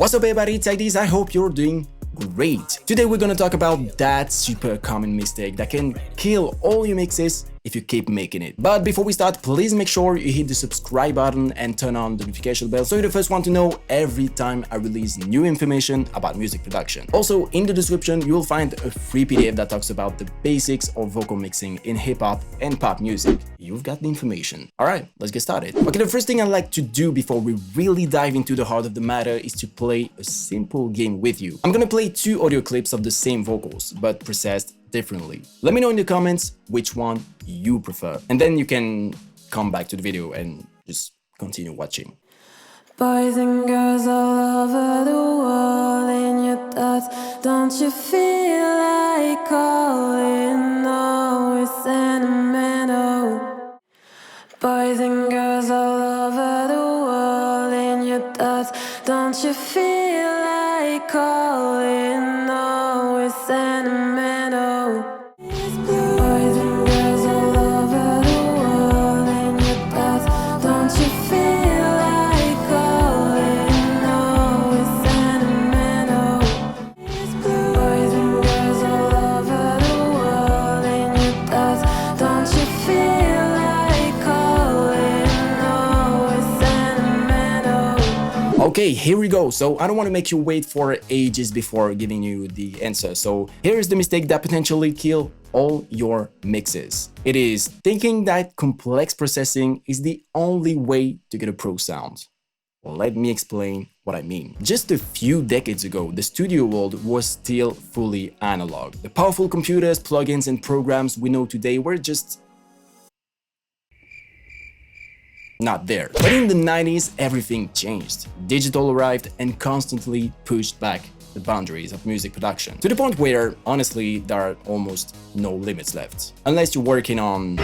What's up everybody, it's IDs. I hope you're doing great. Today we're gonna talk about that super common mistake that can kill all your mixes if you keep making it. But before we start, please make sure you hit the subscribe button and turn on the notification bell so you're the first one to know every time I release new information about music production. Also, in the description you will find a free PDF that talks about the basics of vocal mixing in hip-hop and pop music. You've got the information. Alright, let's get started. Okay, the first thing I like to do before we really dive into the heart of the matter is to play a simple game with you. I'm gonna play two audio clips of the same vocals, but processed differently. Let me know in the comments which one you prefer, and then you can come back to the video and just continue watching. Boys and girls all over the world in your thoughts. Don't you feel like calling? Always sentimental. Boys and girls all over the world in your thoughts. Don't you feel like calling? Always sentimental. Boys and girls all over the world in your thoughts. Don't you feel like calling? Always sentimental. Boys and girls all over the world in your thoughts. Don't you feel like calling? Always sentimental. Okay, here we go. So I don't want to make you wait for ages before giving you the answer. So here's the mistake that potentially kill all your mixes. It is thinking that complex processing is the only way to get a pro sound. Let me explain what I mean. Just a few decades ago, the studio world was still fully analog. The powerful computers, plugins, and programs we know today were just not there. But in the 90s, everything changed. Digital arrived and constantly pushed back the boundaries of music production, to the point where, honestly, there are almost no limits left, unless you're working on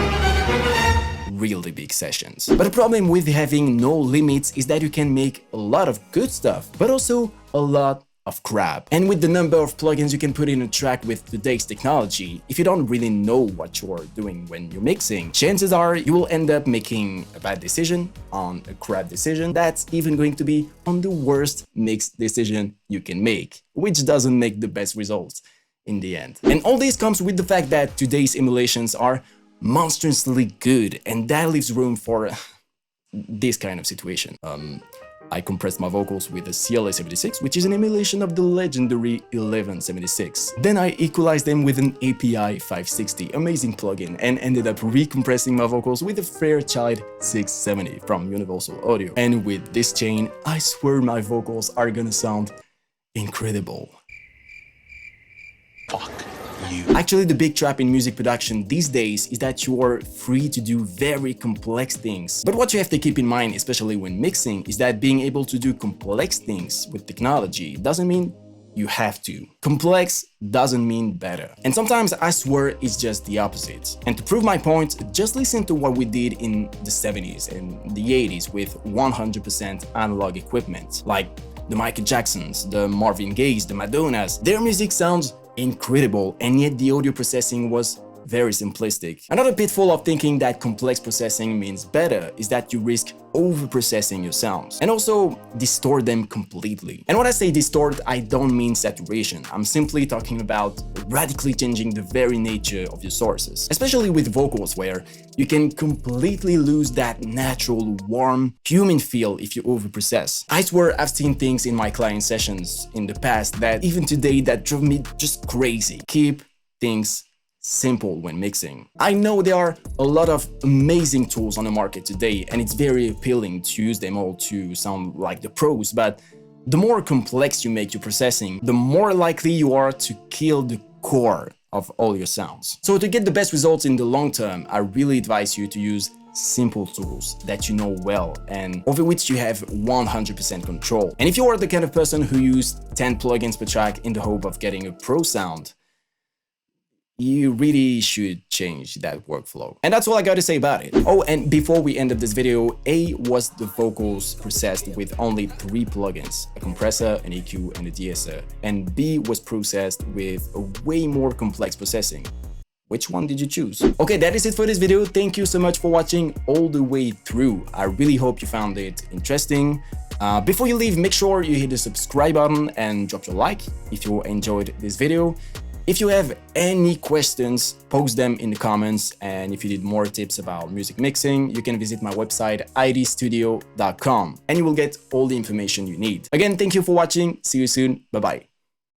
really big sessions. But the problem with having no limits is that you can make a lot of good stuff, but also a lot of crap. And with the number of plugins you can put in a track with today's technology, if you don't really know what you're doing when you're mixing, chances are you will end up making a bad decision on a crap decision that's even going to be on the worst mix decision you can make, which doesn't make the best results in the end. And all this comes with the fact that today's emulations are monstrously good, and that leaves room for this kind of situation. I compressed my vocals with a CLA-76, which is an emulation of the legendary 1176. Then I equalized them with an API 560, amazing plugin, and ended up recompressing my vocals with a Fairchild 670 from Universal Audio. And with this chain, I swear my vocals are gonna sound incredible. Fuck you. Actually, the big trap in music production these days is that you are free to do very complex things. But what you have to keep in mind, especially when mixing, is that being able to do complex things with technology doesn't mean you have to. Complex doesn't mean better. And sometimes I swear it's just the opposite. And to prove my point, just listen to what we did in the 70s and the 80s with 100% analog equipment, like the Michael Jacksons, the Marvin Gayes, the Madonnas. Their music sounds incredible, and yet the audio processing was very simplistic. Another pitfall of thinking that complex processing means better is that you risk over-processing your sounds and also distort them completely. And when I say distort, I don't mean saturation. I'm simply talking about radically changing the very nature of your sources, especially with vocals where you can completely lose that natural, warm, human feel if you over-process. I swear I've seen things in my client sessions in the past that even today that drove me just crazy. Keep things simple when mixing. I know there are a lot of amazing tools on the market today, and it's very appealing to use them all to sound like the pros, but the more complex you make your processing, the more likely you are to kill the core of all your sounds. So to get the best results in the long term, I really advise you to use simple tools that you know well and over which you have 100% control. And if you are the kind of person who uses 10 plugins per track in the hope of getting a pro sound, you really should change that workflow. And that's all I got to say about it. Oh, and before we end up this video, A was the vocals processed with only 3 plugins, a compressor, an EQ, and a de-esser, and B was processed with a way more complex processing. Which one did you choose? Okay, that is it for this video. Thank you so much for watching all the way through. I really hope you found it interesting. Before you leave, make sure you hit the subscribe button and drop your like if you enjoyed this video. If you have any questions, post them in the comments, and if you need more tips about music mixing, you can visit my website idstudio.com and you will get all the information you need. Again, thank you for watching. See you soon. Bye bye.